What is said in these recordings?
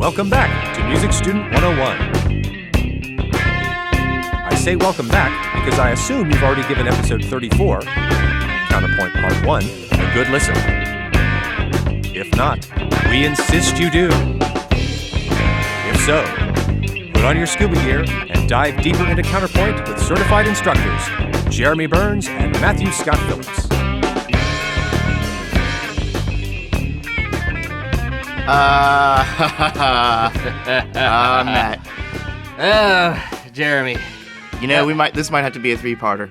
Welcome back to Music Student 101. I say welcome back because I assume you've already given episode 34, Counterpoint Part 1, a good listen. If not, we insist you do. If so, put on your scuba gear and dive deeper into counterpoint with certified instructors, Jeremy Burns and Matthew Scott Phillips. Matt. Jeremy. You know, this might have to be a three-parter.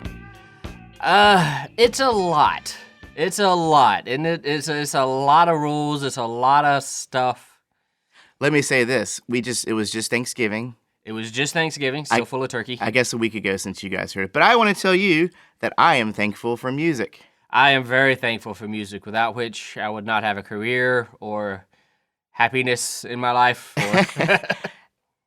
It's a lot. It's a lot, and it's a lot of rules. It's a lot of stuff. Let me say this: it was just Thanksgiving. It was just Thanksgiving, still full of turkey. I guess a week ago since you guys heard it, but I want to tell you that I am thankful for music. I am very thankful for music, without which I would not have a career or happiness in my life. Or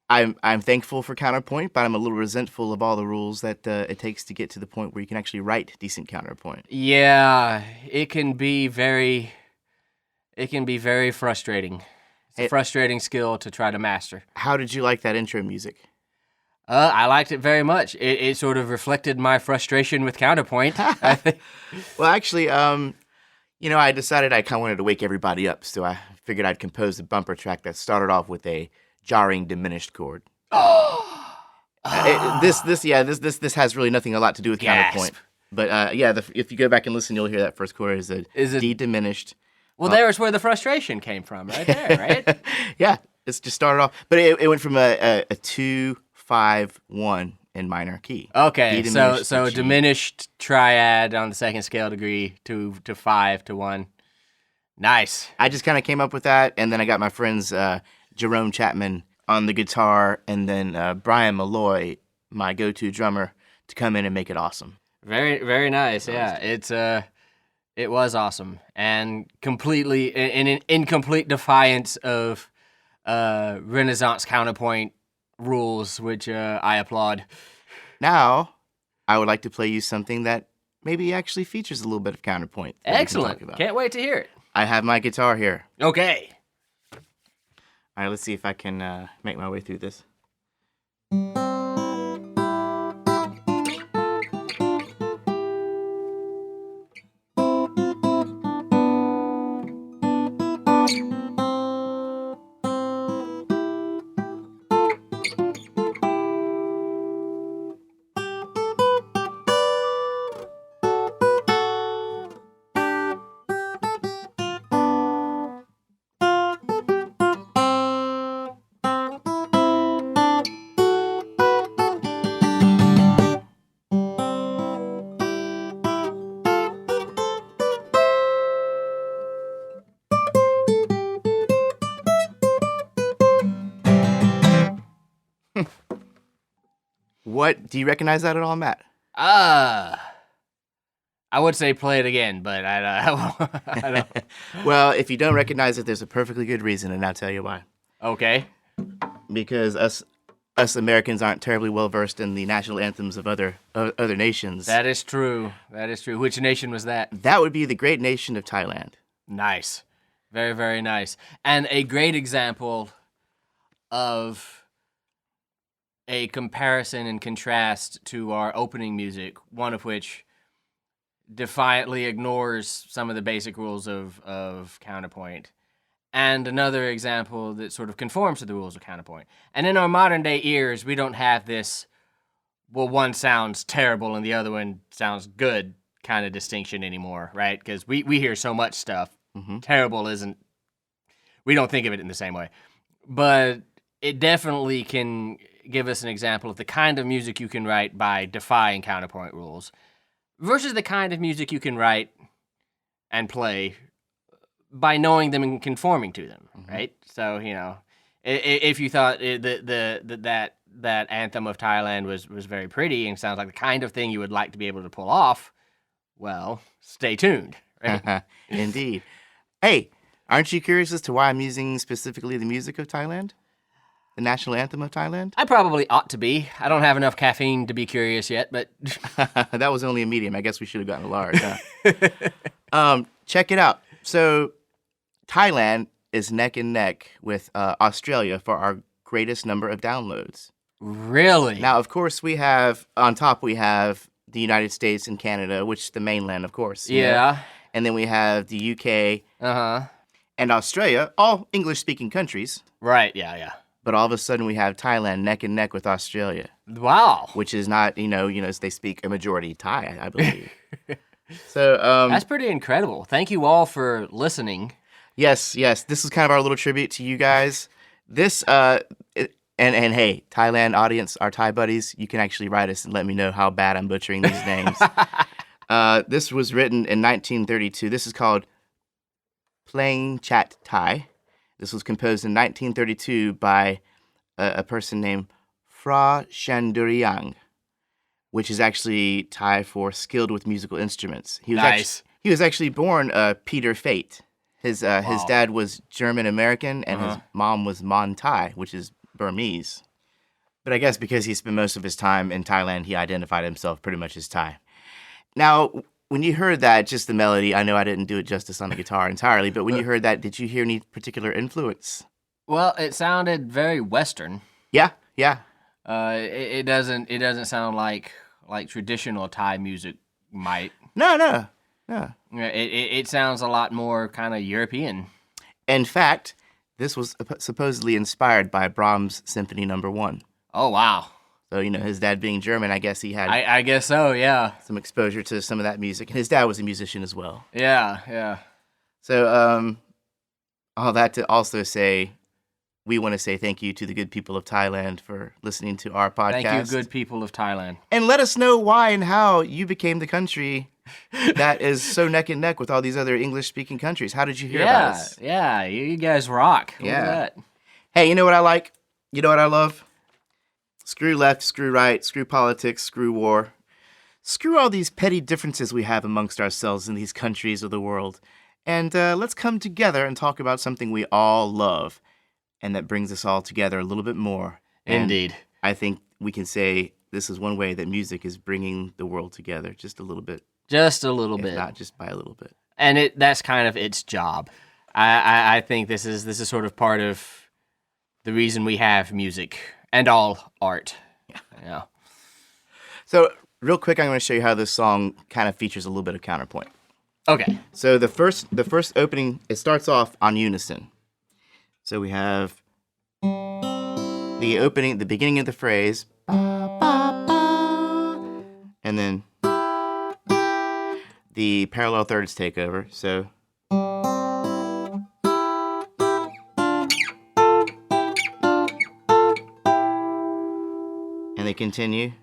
I'm thankful for counterpoint, but I'm a little resentful of all the rules that it takes to get to the point where you can actually write decent counterpoint. Yeah, it can be very frustrating. It's a frustrating skill to try to master. How did you like that intro music? I liked it very much. It sort of reflected my frustration with counterpoint, I think. Well, actually, I decided I kind of wanted to wake everybody up, so I figured I'd compose a bumper track that started off with a jarring diminished chord. This has really nothing a lot to do with counterpoint. But if you go back and listen, you'll hear that first chord is a D diminished. Well, there's where the frustration came from, right there, right? Yeah, it's just started off, but it went from a 2, 5, 1 in minor key. Okay, so diminished triad on the second scale degree to 5 to 1. Nice. I just kind of came up with that, and then I got my friends Jerome Chapman on the guitar, and then Brian Malloy, my go-to drummer, to come in and make it awesome. Very, very nice. Yeah, it was awesome, and completely in complete defiance of Renaissance counterpoint rules, which I applaud. Now, I would like to play you something that maybe actually features a little bit of counterpoint. Excellent. Can't wait to hear it. I have my guitar here. Okay. All right, let's see if I can make my way through this. What? Do you recognize that at all, Matt? I would say play it again, but I don't. Well, if you don't recognize it, there's a perfectly good reason, and I'll tell you why. Okay. Because us Americans aren't terribly well versed in the national anthems of other nations. That is true. That is true. Which nation was that? That would be the great nation of Thailand. Nice. Very, very nice. And a great example of a comparison and contrast to our opening music, one of which defiantly ignores some of the basic rules of counterpoint, and another example that sort of conforms to the rules of counterpoint. And in our modern day ears, we don't have this, well, one sounds terrible and the other one sounds good kind of distinction anymore, right? Because we hear so much stuff. Mm-hmm. Terrible isn't, we don't think of it in the same way. But it definitely can give us an example of the kind of music you can write by defying counterpoint rules versus the kind of music you can write and play by knowing them and conforming to them, mm-hmm. right? So, if you thought that anthem of Thailand was very pretty and sounds like the kind of thing you would like to be able to pull off, well, stay tuned. Right? Indeed. Hey, aren't you curious as to why I'm using specifically the music of Thailand? The national anthem of Thailand? I probably ought to be. I don't have enough caffeine to be curious yet, but... That was only a medium. I guess we should have gotten a large. Huh? Check it out. So, Thailand is neck and neck with Australia for our greatest number of downloads. Really? Now, of course, we have the United States and Canada, which is the mainland, of course. you know? Yeah. And then we have the UK Uh-huh. and Australia, all English-speaking countries. Right, yeah. But all of a sudden, we have Thailand neck and neck with Australia, Wow. which is not, they speak a majority Thai, I believe. So That's pretty incredible. Thank you all for listening. yes, this is kind of our little tribute to you guys. This and hey, Thailand audience, our Thai buddies, you can actually write us and let me know how bad I'm butchering these names. This was written in 1932. This is called Plain Chat Thai. This was composed in 1932 by a person named Phra Shanduriang, which is actually Thai for skilled with musical instruments. He was Nice. He was actually born Peter Fate. His dad was German American and his mom was Mon Thai, which is Burmese. But I guess because he spent most of his time in Thailand, he identified himself pretty much as Thai. Now, when you heard that, just the melody, I know I didn't do it justice on the guitar entirely, but when you heard that, did you hear any particular influence? Well, it sounded very Western. Yeah. It doesn't sound like traditional Thai music might. No. It sounds a lot more kind of European. In fact, this was supposedly inspired by Brahms' Symphony No. 1. Oh, wow. So, his dad being German, I guess he had I guess so, yeah. some exposure to some of that music. And his dad was a musician as well. Yeah. So, all that to also say, we want to say thank you to the good people of Thailand for listening to our podcast. Thank you, good people of Thailand. And let us know why and how you became the country that is so neck and neck with all these other English-speaking countries. How did you hear about us? Yeah, you guys rock. Look at that. Hey, you know what I like? You know what I love? Screw left, screw right, screw politics, screw war. Screw all these petty differences we have amongst ourselves in these countries of the world. And let's come together and talk about something we all love. And that brings us all together a little bit more. And Indeed. I think we can say this is one way that music is bringing the world together, just a little bit. Just a little If bit. not just by a little bit. And that's kind of its job. I think this is sort of part of the reason we have music and all art. Yeah. So, real quick, I'm going to show you how this song kind of features a little bit of counterpoint. Okay. So the first opening, it starts off on unison. So we have the beginning of the phrase, ba, ba, ba, and then the parallel thirds take over. So and they continue.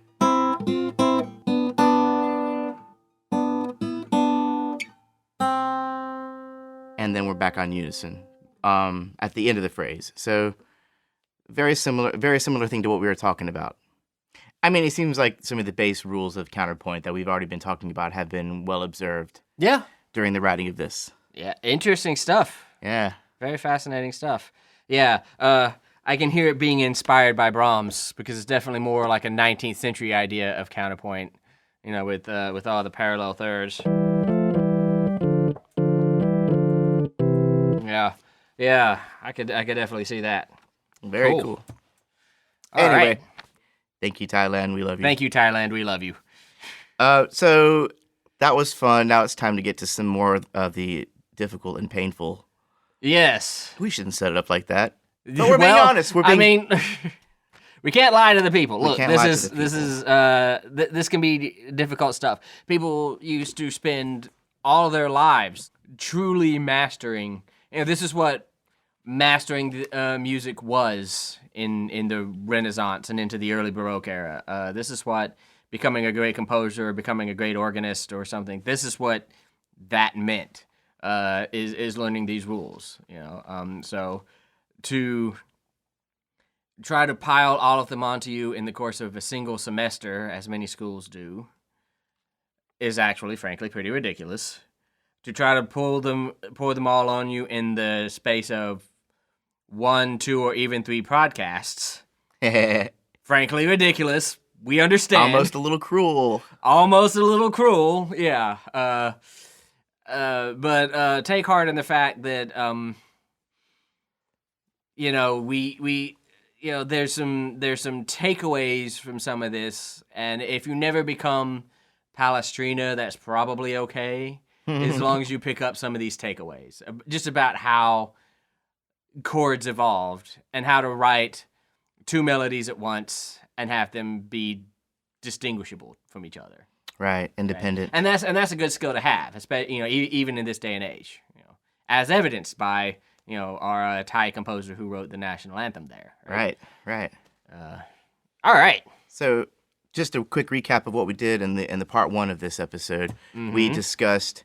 And then we're back on unison at the end of the phrase. So very similar thing to what we were talking about. I mean, it seems like some of the base rules of counterpoint that we've already been talking about have been well observed. Yeah. During the writing of this. Yeah. Interesting stuff. Yeah. Very fascinating stuff. Yeah. I can hear it being inspired by Brahms because it's definitely more like a 19th century idea of counterpoint. With all the parallel thirds. Yeah, I could definitely see that. Very cool. All anyway, right. Thank you, Thailand. We love you. Thank you, Thailand. We love you. So that was fun. Now it's time to get to some more of the difficult and painful. Yes. We shouldn't set it up like that. But we're being honest. We can't lie to the people. Look, this can be difficult stuff. People used to spend all of their lives truly mastering. This is what mastering music was in the Renaissance and into the early Baroque era. This is what becoming a great composer, or becoming a great organist, or something. This is what that meant. Is learning these rules. So to try to pile all of them onto you in the course of a single semester, as many schools do, is actually, frankly, pretty ridiculous. To try to pour them all on you in the space of 1, 2, or even 3 podcasts, frankly, ridiculous. We understand. Almost a little cruel. Yeah. But take heart in the fact that we there's some takeaways from some of this, and if you never become Palestrina, that's probably okay, as long as you pick up some of these takeaways, just about how chords evolved and how to write two melodies at once and have them be distinguishable from each other. Right, independent. Right? And that's a good skill to have, especially even in this day and age, as evidenced by our Thai composer who wrote the national anthem there. Right. All right. So, just a quick recap of what we did in the part one of this episode. We discussed,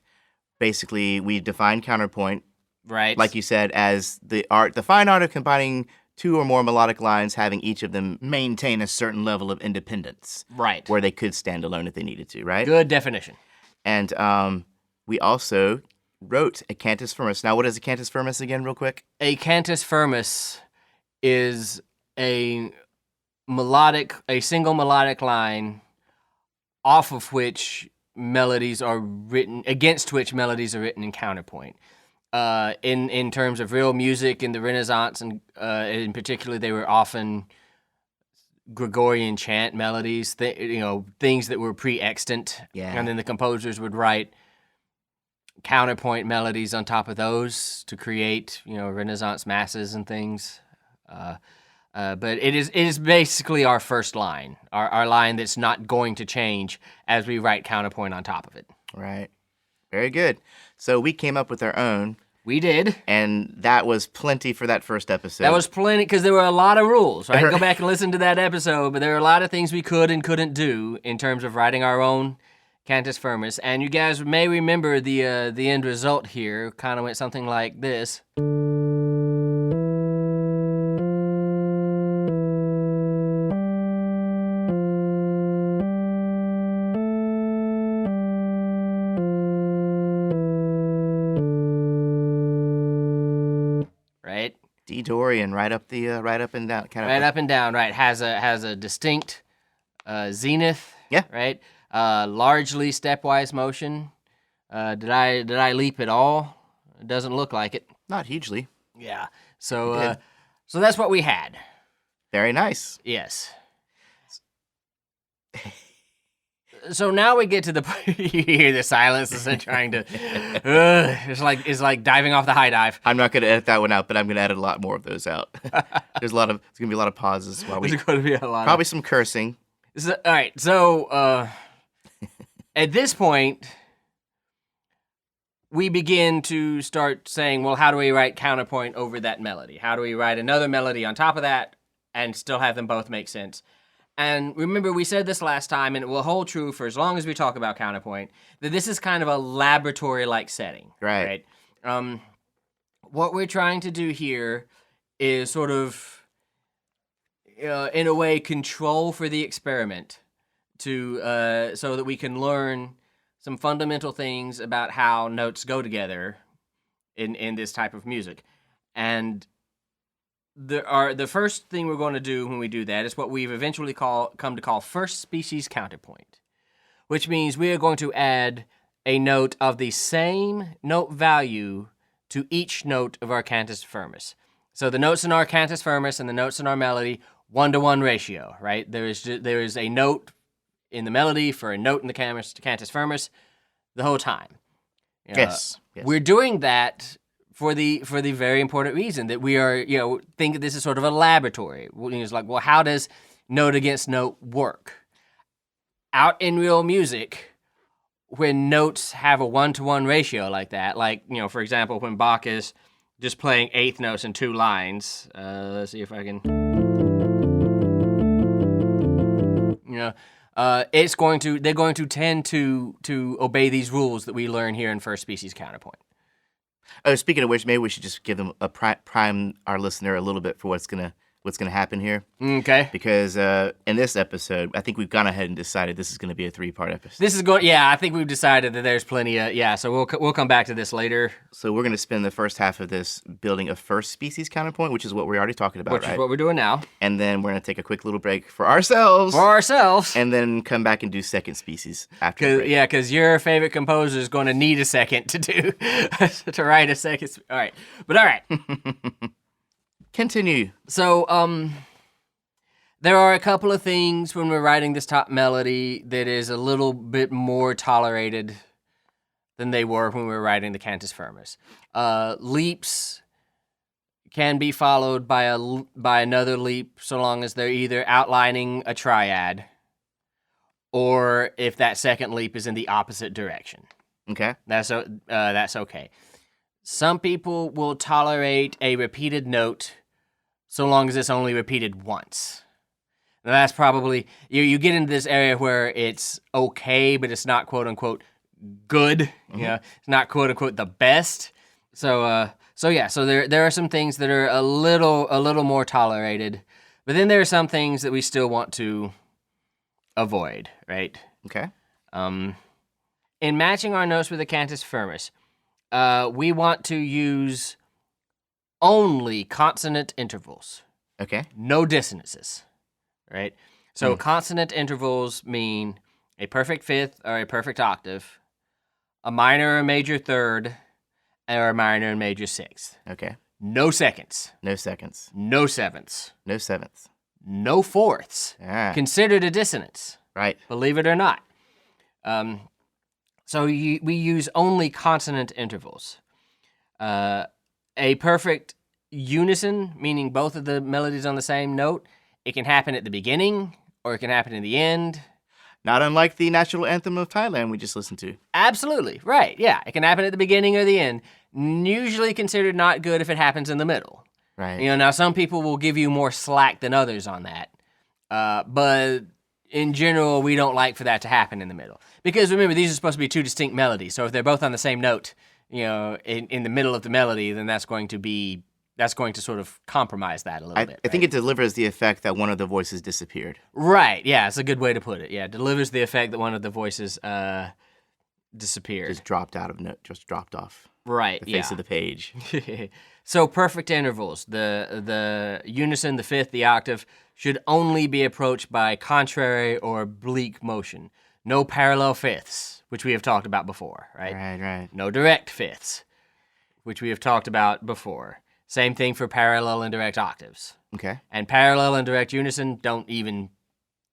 basically, we defined counterpoint. Right. Like you said, as the fine art of combining two or more melodic lines, having each of them maintain a certain level of independence. Right. Where they could stand alone if they needed to, right? Good definition. And we also wrote a cantus firmus. Now, what is a cantus firmus again, real quick? A cantus firmus is a single melodic line off of which melodies are written, against which melodies are written in counterpoint. In terms of real music in the Renaissance, and in particular, they were often Gregorian chant melodies, things that were pre-extant. Yeah. And then the composers would write counterpoint melodies on top of those to create, Renaissance masses and things. But it is basically our first line, our line that's not going to change as we write counterpoint on top of it. Right. Very good. So we came up with our own. We did. And that was plenty for that first episode. That was plenty, because there were a lot of rules, right? Go back and listen to that episode, but there were a lot of things we could and couldn't do in terms of writing our own cantus firmus. And you guys may remember the end result here kind of went something like this. D Dorian, right up and down, kind of. Right up and down, right. Has a distinct zenith. Yeah. Right. Largely stepwise motion. Did I leap at all? It doesn't look like it. Not hugely. Yeah. So that's what we had. Very nice. Yes. So now we get to the point. You hear the silence as I'm trying to. It's like diving off the high dive. I'm not going to edit that one out, but I'm going to edit a lot more of those out. It's going to be a lot of pauses while we. There's going to be a lot. Probably some cursing. All right. So at this point, we begin to start saying, well, how do we write counterpoint over that melody? How do we write another melody on top of that and still have them both make sense? And remember, we said this last time, and it will hold true for as long as we talk about counterpoint, that this is kind of a laboratory-like setting. Right. What we're trying to do here is sort of, in a way, control for the experiment so that we can learn some fundamental things about how notes go together in this type of music. And the first thing we're going to do when we do that is what we've eventually come to call first species counterpoint, which means we are going to add a note of the same note value to each note of our cantus firmus. So the notes in our cantus firmus and the notes in our melody, 1-to-1 ratio, right? There is a note in the melody for a note in the cantus firmus the whole time. Yes. We're doing that for the very important reason that we are, think that this is sort of a laboratory. It's like, well, how does note against note work? Out in real music, when notes have a 1-to-1 ratio like that, like, for example, when Bach is just playing eighth notes in two lines, let's see if I can, they're going to tend to obey these rules that we learn here in first species counterpoint. Oh, speaking of which, maybe we should just give them prime our listener a little bit for what's gonna happen here. Okay. Because in this episode, I think we've gone ahead and decided this is going to be a 3-part episode. This is going. Yeah, I think we've decided that there's plenty of. Yeah, so we'll come back to this later. So we're going to spend the first half of this building a first species counterpoint, which is what we're already talking about, Which right? is what we're doing now. And then we're going to take a quick little break for ourselves. And then come back and do second species after the break. Yeah, because your favorite composer is going to need a second to do to write a second. All right, but all right. Continue. So, there are a couple of things when we're writing this top melody that is a little bit more tolerated than they were when we were writing the cantus firmus. Leaps can be followed by another leap so long as they're either outlining a triad or if that second leap is in the opposite direction. Okay. That's okay. Some people will tolerate a repeated note so long as it's only repeated once. Now that's probably, you get into this area where it's okay, but it's not quote-unquote good. Mm-hmm. It's not quote-unquote the best. So there are some things that are a little more tolerated, but then there are some things that we still want to avoid, right? Okay. In matching our notes with the cantus firmus, we want to use only consonant intervals. Okay. No dissonances, right? So consonant intervals mean a perfect fifth or a perfect octave, a minor or major third, or a minor and major sixth. Okay. No seconds. No seconds. No sevenths. No sevenths. No fourths. Ah. Considered a dissonance. Right. Believe it or not. So we use only consonant intervals. A perfect unison, meaning both of the melodies on the same note, it can happen at the beginning or it can happen in the end. Not unlike the national anthem of Thailand we just listened to. Absolutely, right, yeah. It can happen at the beginning or the end. Usually considered not good if it happens in the middle. Right. Now some people will give you more slack than others on that. But in general, we don't like for that to happen in the middle. Because remember, these are supposed to be two distinct melodies. So if they're both on the same note, in the middle of the melody, then that's going to sort of compromise that a little bit. I think it delivers the effect that one of the voices disappeared. Right, yeah, it's a good way to put it. Yeah, it delivers the effect that one of the voices disappeared. Just dropped out of note, just dropped off. Right, the face of the page. So perfect intervals, the unison, the fifth, the octave, should only be approached by contrary or oblique motion. No parallel fifths, which we have talked about before, right? Right. No direct fifths, which we have talked about before. Same thing for parallel and direct octaves. Okay. And parallel and direct unison don't even...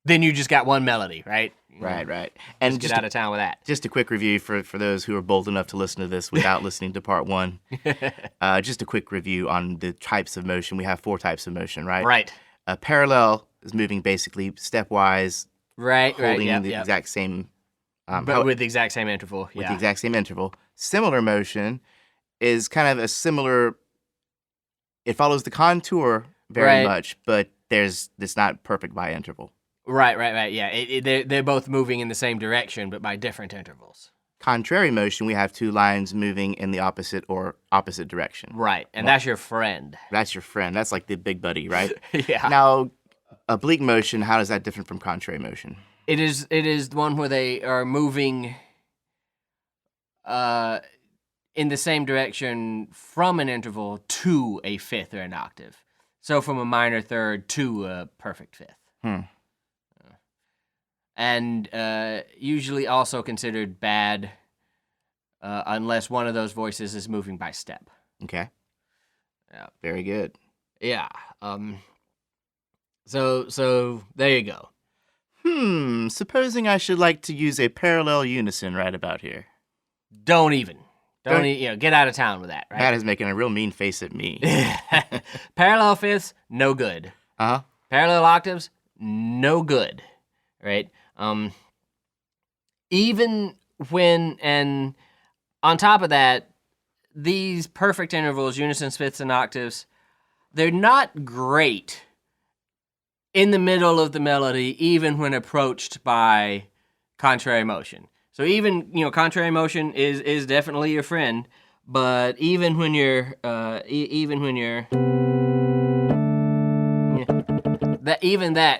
Then you just got one melody, right? Right. And just get out of town with that. Just a quick review for those who are bold enough to listen to this without listening to part one. Just a quick review on the types of motion. We have 4 types of motion, right? Right. Parallel is moving basically stepwise. Right. Holding the exact same... but with the exact same interval. With the exact same interval. Similar motion is kind of a similar... It follows the contour very much, but it's not perfect by interval. Right. Yeah, they're both moving in the same direction, but by different intervals. Contrary motion, we have 2 lines moving in the opposite direction. Right, and that's your friend. That's your friend. That's like the big buddy, right? Yeah. Now, oblique motion, how is that different from contrary motion? It is the one where they are moving in the same direction from an interval to a fifth or an octave. So from a minor third to a perfect fifth. And usually also considered bad unless one of those voices is moving by step. Okay. Yeah. Very good. Yeah. So there you go. Supposing I should like to use a parallel unison right about here. Don't get out of town with that, right? Pat is making a real mean face at me. Parallel fifths, no good. Uh-huh. Parallel octaves, no good, right? Even when, and on top of that, these perfect intervals, unisons, fifths, and octaves, they're not great in the middle of the melody, even when approached by contrary motion. So even, contrary motion is definitely your friend, but even when you're that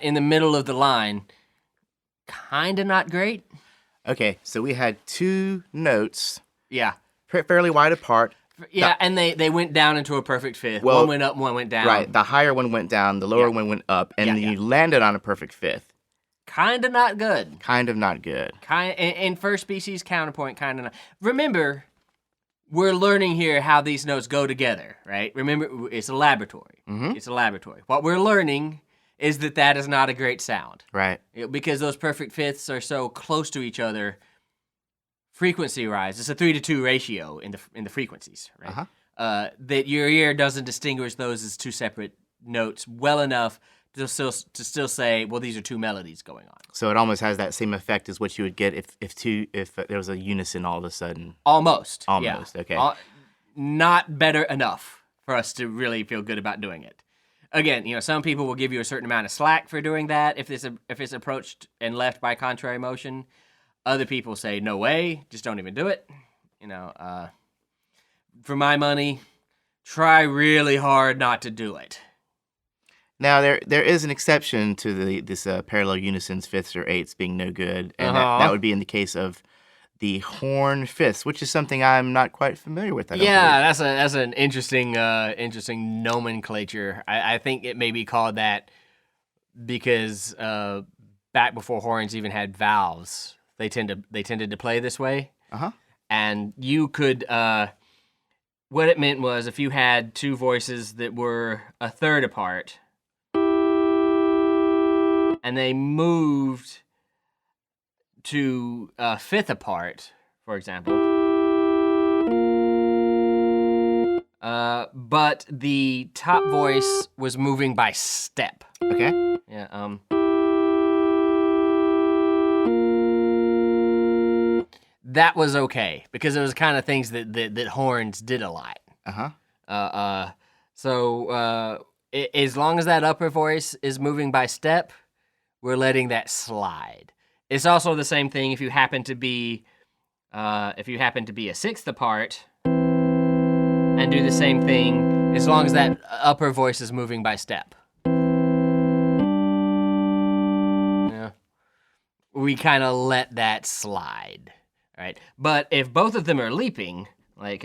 in the middle of the line, kind of not great. Okay, so we had 2 notes. Yeah. Fairly wide apart. Yeah, and they went down into a perfect fifth. One went up, one went down. Right, the higher one went down, the lower one went up, and you landed on a perfect fifth. Kind of not good. Kind of not good. In first species counterpoint, kind of not. Remember, we're learning here how these notes go together, right? Remember, it's a laboratory. Mm-hmm. It's a laboratory. What we're learning is that is not a great sound. Right. Because those perfect fifths are so close to each other, frequency-wise, it's a 3-to-2 ratio in the frequencies, right? Uh-huh. That your ear doesn't distinguish those as two separate notes well enough to still say, well, these are two melodies going on. So it almost has that same effect as what you would get if there was a unison all of a sudden. Almost. Almost, yeah. okay. Not better enough for us to really feel good about doing it. Again, some people will give you a certain amount of slack for doing that if it's approached and left by contrary motion. Other people say, no way, just don't even do it. For my money, try really hard not to do it. Now, there is an exception to this parallel unisons, fifths, or eighths being no good, and that would be in the case of the horn fifths, which is something I'm not quite familiar with. I don't believe. That's an interesting nomenclature. I think it may be called that because back before horns even had valves, they tended to play this way. And you could what it meant was if you had two voices that were a third apart, and they moved to a fifth apart, for example. But the top voice was moving by step. Okay. Yeah. That was okay because it was kind of things that horns did a lot. So as long as that upper voice is moving by step, we're letting that slide. It's also the same thing if you happen to be a sixth apart and do the same thing as long as that upper voice is moving by step. Yeah. We kind of let that slide, right? But if both of them are leaping, like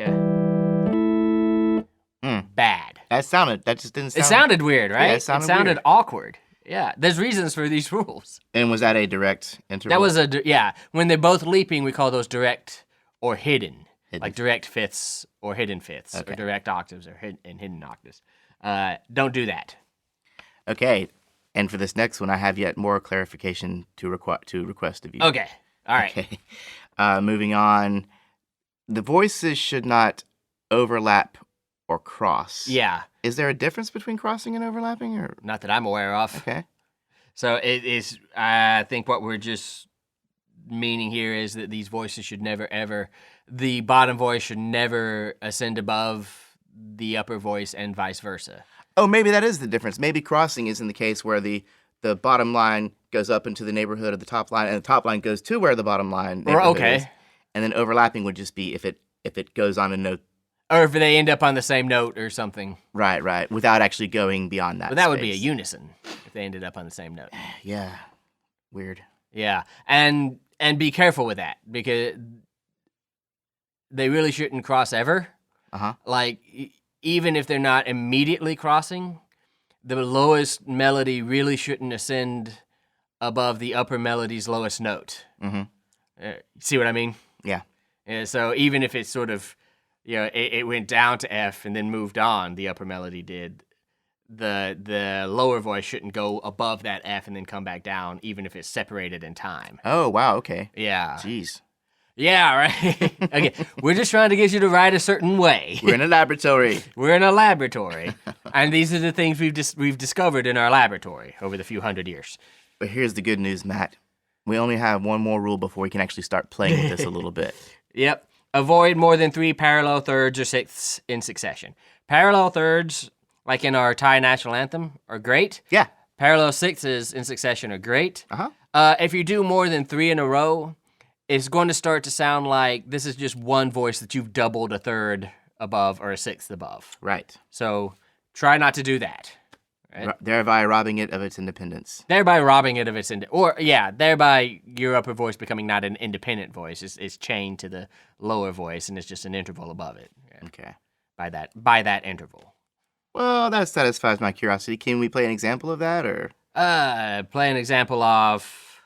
bad. That just didn't sound... It sounded weird, right? Yeah, it sounded weird. Awkward. Yeah, there's reasons for these rules. And was that a direct interval? That was when they're both leaping, we call those direct or hidden. Like direct fifths or hidden fifths, or direct octaves or hidden octaves. Don't do that. Okay, and for this next one, I have yet more clarification to request of you. Okay, all right. Okay. Moving on, the voices should not overlap or cross. Yeah. Is there a difference between crossing and overlapping, or not that I'm aware of? Okay. So it is. I think what we're just meaning here is that these voices should never ever. The bottom voice should never ascend above the upper voice, and vice versa. Oh, maybe that is the difference. Maybe crossing is in the case where the bottom line goes up into the neighborhood of the top line, and the top line goes to where the bottom line is. And then overlapping would just be if it goes on a note. Or if they end up on the same note or something. Right. Without actually going beyond that. But that would be a unison if they ended up on the same note. Yeah. Weird. Yeah. And be careful with that because they really shouldn't cross ever. Like, even if they're not immediately crossing, the lowest melody really shouldn't ascend above the upper melody's lowest note. See what I mean? Yeah. So even if it's sort of, it went down to F and then moved on, the upper melody did, the lower voice shouldn't go above that F and then come back down, even if it's separated in time. Oh, wow, okay. Yeah. Jeez. Yeah, right. Okay, we're just trying to get you to write a certain way. We're in a laboratory. We're in a laboratory, and these are the things we've discovered in our laboratory over the few hundred years. But here's the good news, Matt. We only have one more rule before we can actually start playing with this a little bit. Yep. Avoid more than 3 parallel thirds or sixths in succession. Parallel thirds, like in our Thai national anthem, are great. Yeah. Parallel sixths in succession are great. If you do more than 3 in a row, it's going to start to sound like this is just one voice that you've doubled a third above or a sixth above. Right. So try not to do that. Right? Thereby robbing it of its independence. Thereby robbing it of its thereby your upper voice becoming not an independent voice. It's chained to the lower voice, and it's just an interval above it. Yeah. Okay. By that interval. Well, that satisfies my curiosity. Can we play an example of that, or? Play an example of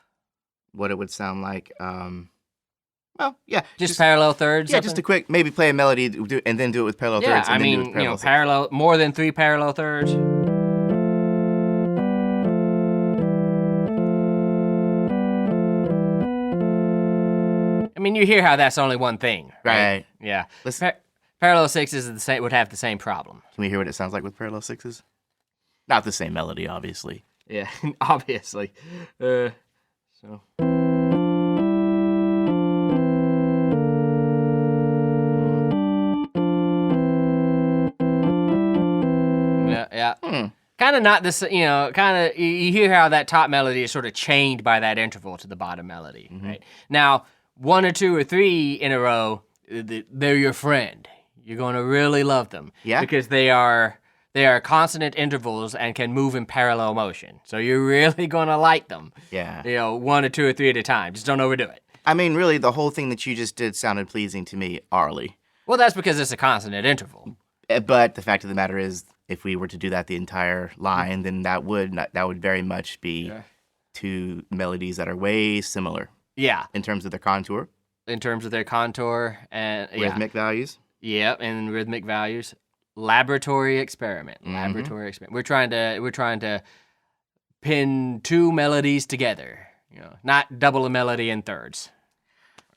what it would sound like. Well, yeah. Just parallel thirds. Yeah, just a quick, maybe play a melody and then do it with parallel Yeah, thirds. And I then do it mean, with parallel sixths. more than 3 parallel thirds. I mean, you hear how that's only one thing, right? Right. Yeah. Listen. Parallel sixes would have the same problem. Can we hear what it sounds like with parallel sixes? Not the same melody, obviously. Yeah, obviously. So. Yeah. Kind of not this, kind of, you hear how that top melody is sort of chained by that interval to the bottom melody, right? Now, 1 or 2 or 3 in a row, they're your friend. You're going to really love them. Yeah. Because they are consonant intervals and can move in parallel motion. So you're really going to like them. Yeah. 1 or 2 or 3 at a time. Just don't overdo it. I mean, really, the whole thing that you just did sounded pleasing to me, orally. Well, that's because it's a consonant interval. But the fact of the matter is, if we were to do that the entire line, then that would very much be 2 melodies that are way similar. Yeah. In terms of their contour. In terms of their contour and Rhythmic values. Yeah, and rhythmic values. Laboratory experiment. Laboratory experiment. We're trying to pin 2 melodies together. Not double a melody in thirds.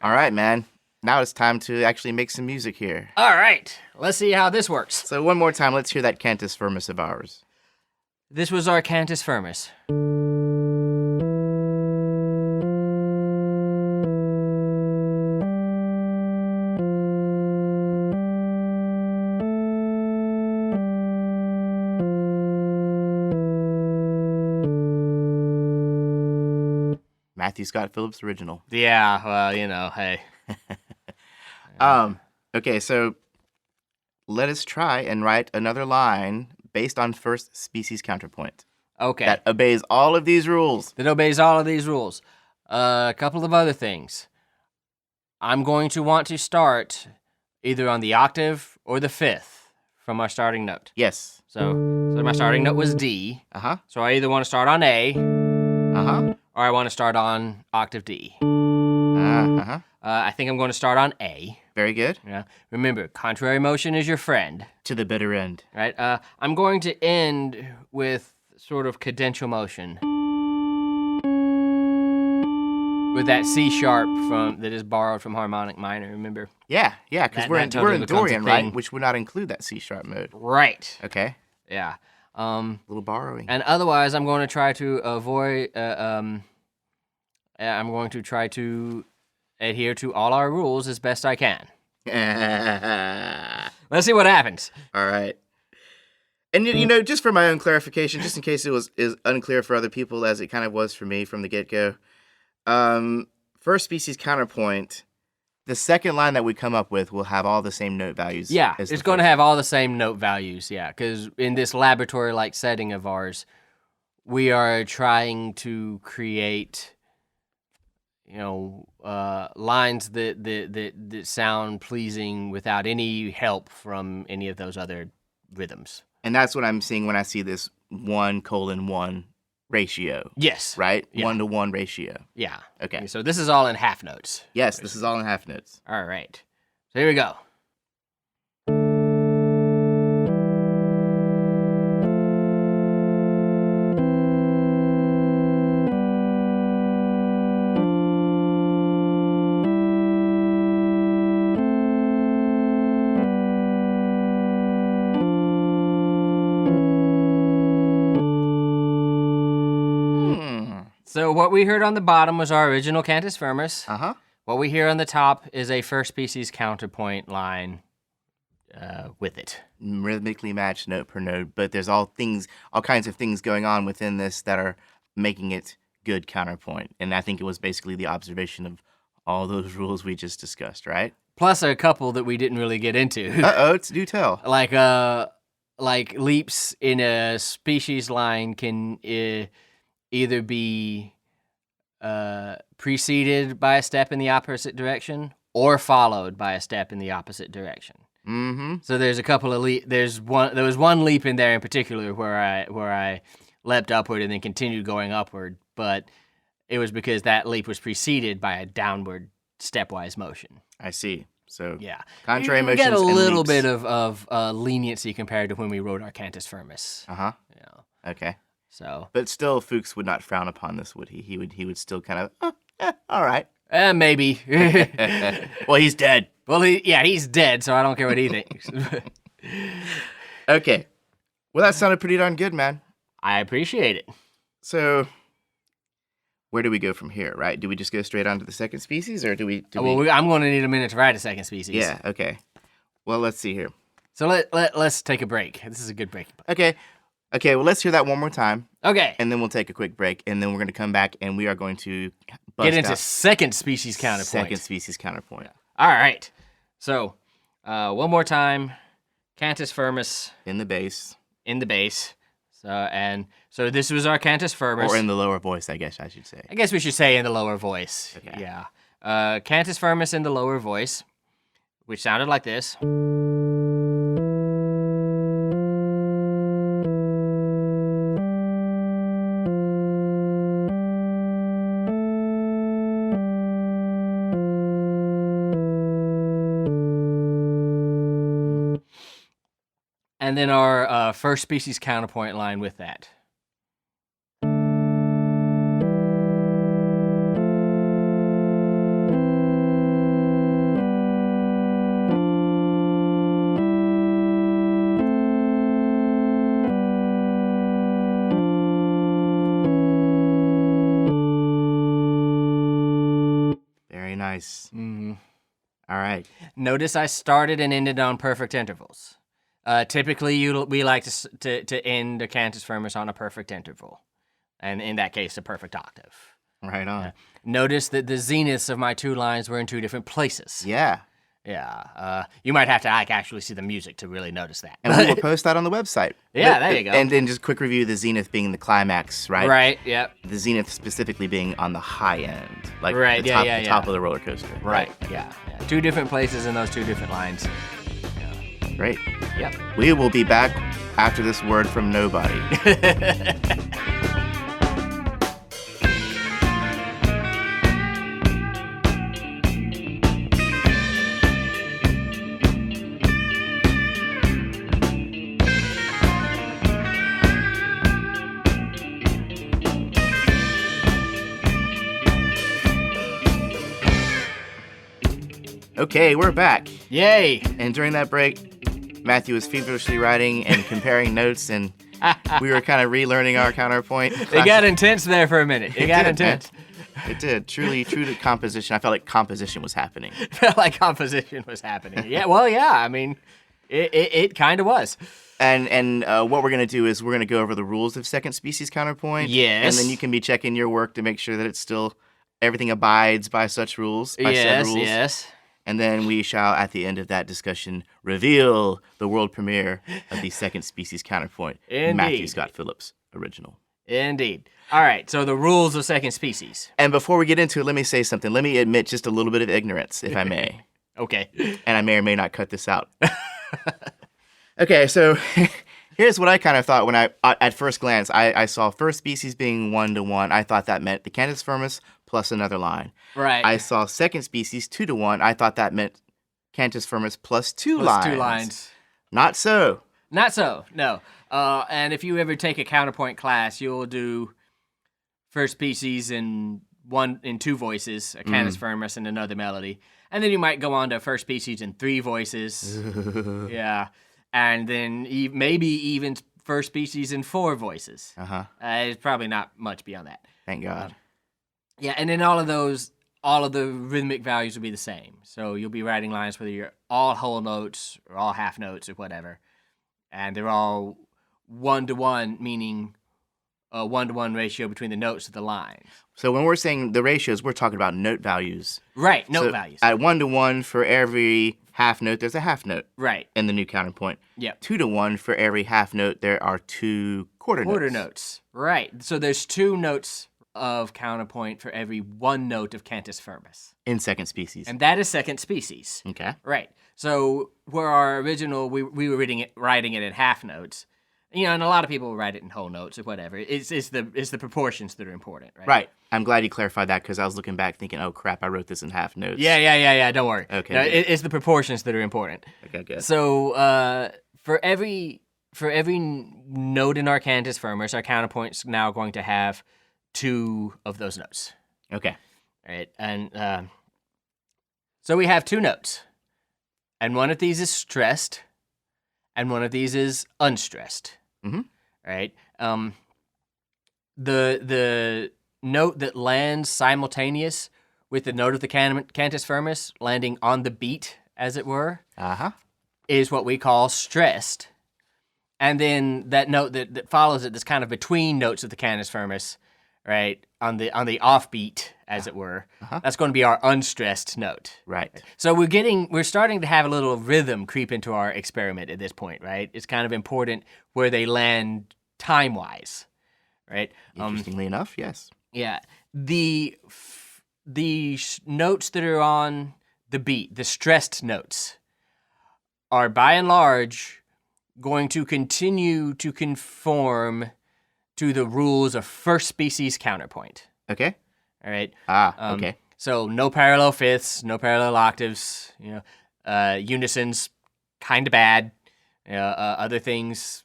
All right, man. Now it's time to actually make some music here. All right. Let's see how this works. So one more time, let's hear that cantus firmus of ours. This was our cantus firmus. Matthew Scott Phillips original. Yeah, well, hey. Okay, so let us try and write another line based on first species counterpoint. Okay. That obeys all of these rules. That obeys all of these rules. A couple of other things. I'm going to want to start either on the octave or the fifth from our starting note. Yes. So my starting note was D. Uh-huh. So I either want to start on A. Uh-huh. Or I want to start on octave D. Uh-huh. I think I'm going to start on A. Very good. Yeah. Remember, contrary motion is your friend. To the bitter end. Right. I'm going to end with sort of cadential motion. With that C sharp that is borrowed from harmonic minor. Remember? Yeah, because we're in Dorian, right? Which would not include that C sharp mode. Right. Okay. Yeah. A little borrowing. And otherwise, I'm going to try to avoid. I'm going to try to adhere to all our rules as best I can. Let's see what happens. All right. And just for my own clarification, just in case is unclear for other people, as it kind of was for me from the get-go. First species counterpoint. The second line that we come up with will have all the same note values. Yeah, it's going to have all the same note values, yeah, because in this laboratory-like setting of ours, we are trying to create, lines that sound pleasing without any help from any of those other rhythms. And that's what I'm seeing when I see this 1:1 ratio. Yes. Right? Yeah. 1-to-1 ratio. Yeah. Okay. So this is all in half notes. Yes, this is all in half notes. All right. So here we go. So what we heard on the bottom was our original cantus firmus. Uh-huh. What we hear on the top is a first species counterpoint line with it. Rhythmically matched note per note, but there's all kinds of things going on within this that are making it good counterpoint. And I think it was basically the observation of all those rules we just discussed, right? Plus a couple that we didn't really get into. Uh-oh, do tell. Like leaps in a species line can either be preceded by a step in the opposite direction or followed by a step in the opposite direction. Mm-hmm. So there's a couple of there was one leap in there in particular where I leapt upward and then continued going upward, but it was because that leap was preceded by a downward stepwise motion. I see. So Yeah. contrary we motions get a and little leaps. bit of leniency compared to when we wrote our cantus firmus. Uh-huh. Yeah. Okay. So But still, Fuchs would not frown upon this, would he? He would still kind of, all right. maybe. Well, he's dead. Well, he's dead, so I don't care what he thinks. Okay. Well, that sounded pretty darn good, man. I appreciate it. So, where do we go from here, right? Do we just go straight on to the second species, or do we... I'm going to need a minute to write a second species. Yeah, okay. Well, let's see here. So let's take a break. This is a good break. Okay, well, let's hear that one more time, Okay. and then we'll take a quick break, and then we're going to come back, and we are going to bust Get into out second species counterpoint. second species counterpoint. All right. So, one more time. Cantus firmus In the bass, in the bass. So this was our cantus firmus. or in the lower voice, I guess I should say. I guess we should say in the lower voice. Okay. Yeah. Cantus firmus in the lower voice, which sounded like this. And then our first species counterpoint line with that. Very nice. Mm-hmm. All right. Notice I started and ended on perfect intervals. Typically, we like to end a cantus firmus on a perfect interval, and in that case, a perfect octave. Right on. Notice that the zeniths of my two lines were in two different places. Yeah. Yeah. You might have to actually see the music to really notice that. And we will post that on the website. Yeah, there you go. And then just quick review, the zenith being the climax, right? Right. Yep. The zenith specifically being on the high end, like Right, the yeah, top, yeah, the yeah. top of the roller coaster. Right. Yeah. Two different places in those two different lines. Great. Yep. We will be back after this word from nobody. Okay, we're back. Yay. And during that break, Matthew was feverishly writing and comparing notes, and we were kind of relearning our counterpoint. It got intense there for a minute. It got did, intense. It did. Truly, true to composition. I felt like composition was happening. Felt like composition was happening. Yeah. Well, yeah. I mean, it kind of was. And what we're going to do is we're going to go over the rules of second species counterpoint. Yes. And then you can be checking your work to make sure that it's still, everything abides by such rules, by said rules. Yes. And then we shall, at the end of that discussion, reveal the world premiere of the second species counterpoint. Indeed. Matthew Scott Phillips original. Indeed. All right. So the rules of second species. And before we get into it, let me say something. Let me admit just a little bit of ignorance, if I may. Okay. And I may or may not cut this out. Okay, so here's what I kind of thought when at first glance, I saw first species being 1-to-1. I thought that meant the cantus firmus plus another line. Right. I saw second species 2-to-1. I thought that meant cantus firmus plus two Plus lines. 2 lines. Not so. Not so. No. And if you ever take a counterpoint class, you'll do first species in 2 voices, a cantus firmus and another melody, and then you might go on to first species in 3 voices. Yeah. And then maybe even first species in 4 voices. Uh-huh. It's probably not much beyond that. Thank God. Yeah, and then all of the rhythmic values will be the same. So you'll be writing lines whether you're all whole notes or all half notes or whatever. And they're all 1-to-1, meaning a 1-to-1 ratio between the notes of the line. So when we're saying the ratios, we're talking about note values. Right, note So values. At 1-to-1, for every half note, there's a half note Right. in the new counterpoint. Yep. 2-to-1, for every half note, there are 2 quarter notes. Quarter notes. Right. So there's 2 notes of counterpoint for every 1 note of cantus firmus. In second species. And that is second species. Okay. Right. So where our original, we were writing it at half notes, And a lot of people write it in whole notes or whatever. It's the proportions that are important, right? Right. I'm glad you clarified that because I was looking back thinking, oh crap, I wrote this in half notes. Yeah. Don't worry. Okay, No, good. it's the proportions that are important. Okay, good. So for every note in our cantus firmus, our counterpoint's now going to have 2 of those notes. Okay. All right, and so we have 2 notes, and one of these is stressed, and one of these is unstressed. Mm-hmm. All right. The note that lands simultaneous with the note of the cantus firmus, landing on the beat, as it were, is what we call stressed. And then that note that follows it, that's kind of between notes of the cantus firmus, right, on the offbeat, as it were, that's going to be our unstressed note. Right. So we're starting to have a little rhythm creep into our experiment at this point, right? It's kind of important where they land time-wise, right? Interestingly enough, yes. Yeah. The notes that are on the beat, the stressed notes, are by and large going to continue to conform to the rules of first species counterpoint. Okay. All right. Okay. So no parallel fifths, no parallel octaves. Unisons, kind of bad. Other things.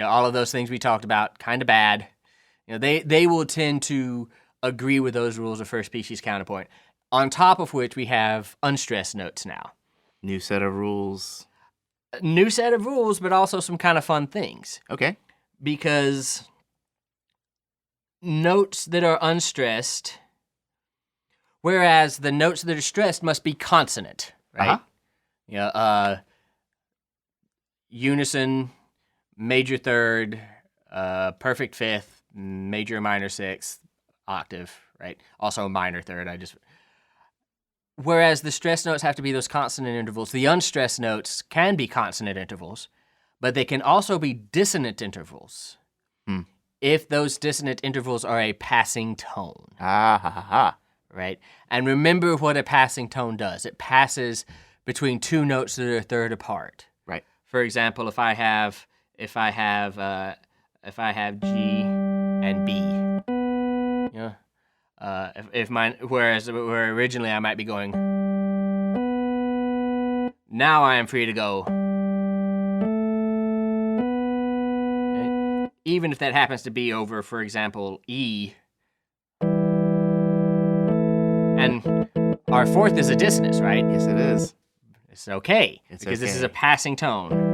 All of those things we talked about, kind of bad. They will tend to agree with those rules of first species counterpoint. On top of which we have unstressed notes now. New set of rules. New set of rules, but also some kind of fun things. Okay. Because notes that are unstressed, whereas the notes that are stressed must be consonant, right? Unison, major third, perfect fifth, major minor sixth, octave, right? Also minor third. Whereas the stressed notes have to be those consonant intervals, the unstressed notes can be consonant intervals, but they can also be dissonant intervals if those dissonant intervals are a passing tone. Right? And remember what a passing tone does. It passes between 2 notes that are a third apart. Right. For example, if I have G and B, where originally I might be going, now I am free to go. Okay. Even if that happens to be over, for example, E, and our fourth is a dissonance, right? Yes, it is. It's okay, because this is a passing tone.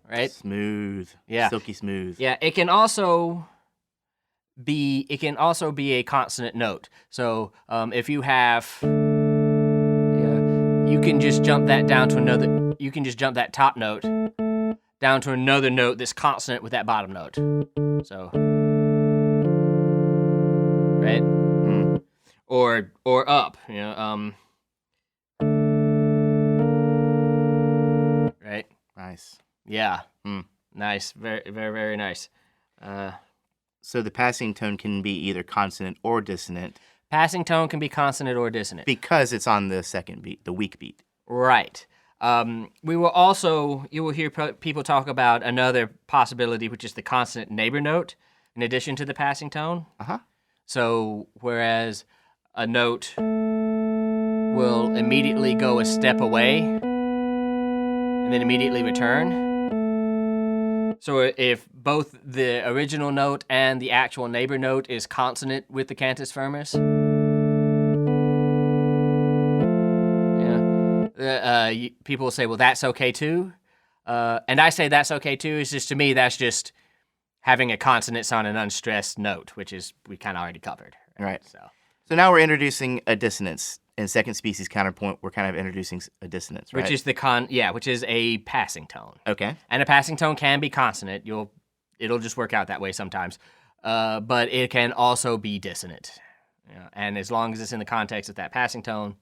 Right? Smooth. Yeah. Silky smooth. Yeah, it can also be a consonant note. So if you have, you can just jump that down to another. You can just jump that top note down to another note that's consonant with that bottom note. So, right, or up. Right. Nice. Yeah. Nice. Very, very, very nice. So the passing tone can be either consonant or dissonant. Passing tone can be consonant or dissonant. Because it's on the second beat, the weak beat. Right. You will hear people talk about another possibility, which is the consonant neighbor note, in addition to the passing tone. So whereas a note will immediately go a step away and then immediately return. So if both the original note and the actual neighbor note is consonant with the cantus firmus, people will say, well, that's okay too. And I say that's okay too. It's just, to me, that's just having a consonance on an unstressed note, which is we kind of already covered. Right. So now we're introducing a dissonance. In second species counterpoint, we're kind of introducing a dissonance, right? Which is which is a passing tone. Okay. And a passing tone can be consonant. It'll just work out that way sometimes. But it can also be dissonant. And as long as it's in the context of that passing tone,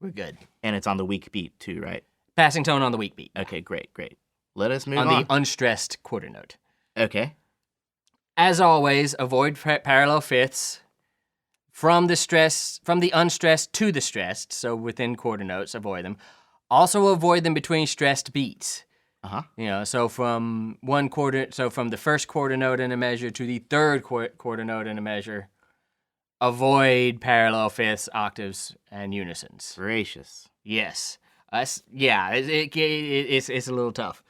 we're good. And it's on the weak beat too, right? Passing tone on the weak beat. Okay, great. Let us move on. On the unstressed quarter note. Okay. As always, avoid parallel fifths. From the unstressed to the stressed, so within quarter notes, avoid them. Also avoid them between stressed beats. Uh-huh. So from the first quarter note in a measure to the third quarter note in a measure, avoid parallel fifths, octaves, and unisons. Gracious. Yes. It's a little tough.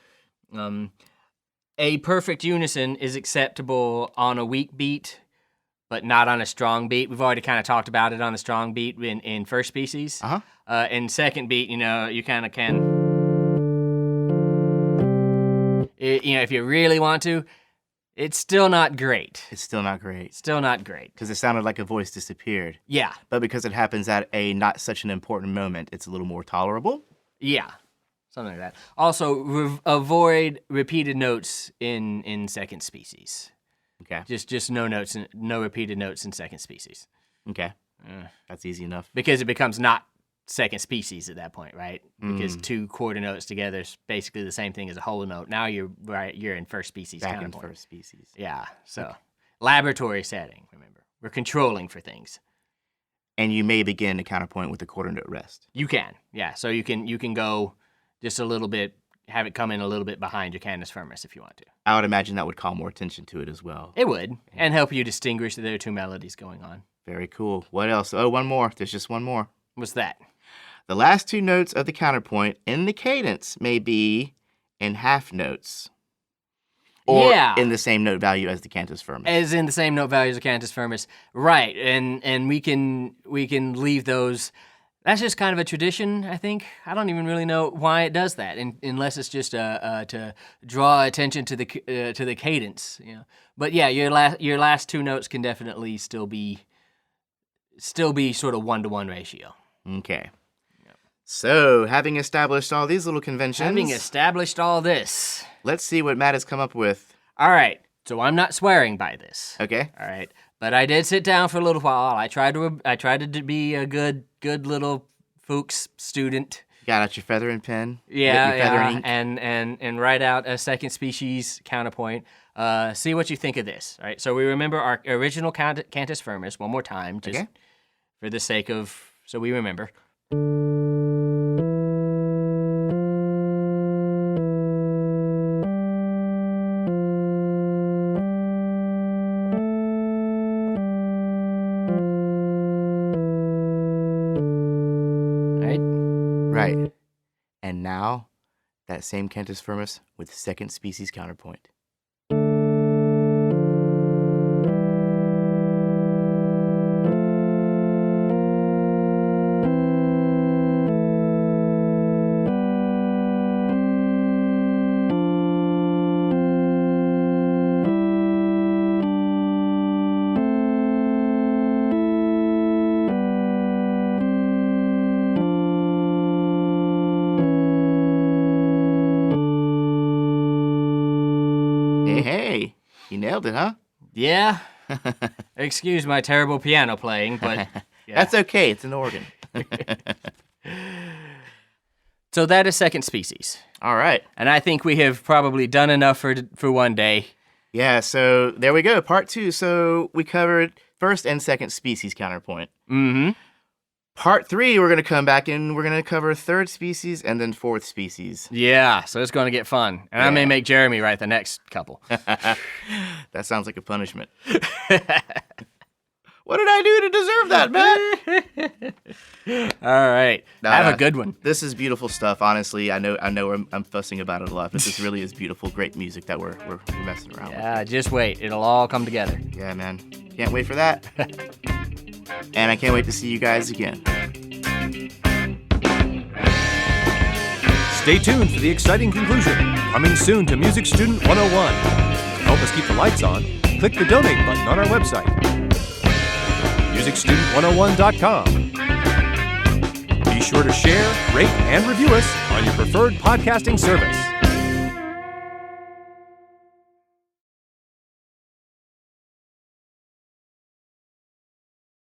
A perfect unison is acceptable on a weak beat, but not on a strong beat. We've already kind of talked about it on the strong beat in first species. Uh-huh. In second beat, you kind of can... if you really want to, it's still not great. It's still not great. Still not great. Because it sounded like a voice disappeared. Yeah. But because it happens at a not such an important moment, it's a little more tolerable. Yeah. Something like that. Also, avoid repeated notes in second species. Okay. Just no repeated notes in second species. Okay. That's easy enough. Because it becomes not second species at that point, right? Because two quarter notes together is basically the same thing as a whole note. Now you're in first species. Back in counterpoint. first species. Yeah. So laboratory setting. Remember, we're controlling for things. And you may begin a counterpoint with a quarter note rest. You can, yeah. So you can go just a little bit, have it come in a little bit behind your cantus firmus if you want to. I would imagine that would call more attention to it as well. It would, and help you distinguish that there are two melodies going on. Very cool. What else? Oh, one more. There's just one more. What's that? The last two notes of the counterpoint in the cadence may be in half notes. Or in the same note value as the cantus firmus. As in the same note value as the cantus firmus. Right. And we can leave those. That's just kind of a tradition, I think. I don't even really know why it does that, unless it's just to draw attention to the cadence. But yeah, your last two notes can definitely still be sort of 1-to-1 ratio. Okay. So, having established all these little conventions... Having established all this... Let's see what Matt has come up with. All right. So, I'm not swearing by this. Okay. All right. But I did sit down for a little while. I tried to be a good little Fuchs student. Got out your feather and pen. Yeah, ink. and write out a second species counterpoint. See what you think of this. All right. So, we remember our original cantus firmus one more time, just for the sake of... So, we remember... Right. And now, that same cantus firmus with second species counterpoint. Hey, you nailed it, huh? Yeah. Excuse my terrible piano playing, but... Yeah. That's okay, it's an organ. So that is second species. All right. And I think we have probably done enough for one day. Yeah, so there we go, part 2. So we covered first and second species counterpoint. Mm-hmm. Part 3, we're going to come back and we're going to cover third species and then fourth species. Yeah, so it's going to get fun. And I may make Jeremy write the next couple. That sounds like a punishment. What did I do to deserve that, Matt? All right. Have a good one. This is beautiful stuff, honestly. I know I'm fussing about it a lot, but this really is beautiful, great music that we're messing around with. Yeah, just wait. It'll all come together. Yeah, man. Can't wait for that. And I can't wait to see you guys again. Stay tuned for the exciting conclusion, coming soon to Music Student 101. To help us keep the lights on, click the donate button on our website, musicstudent101.com. Be sure to share, rate, and review us on your preferred podcasting service.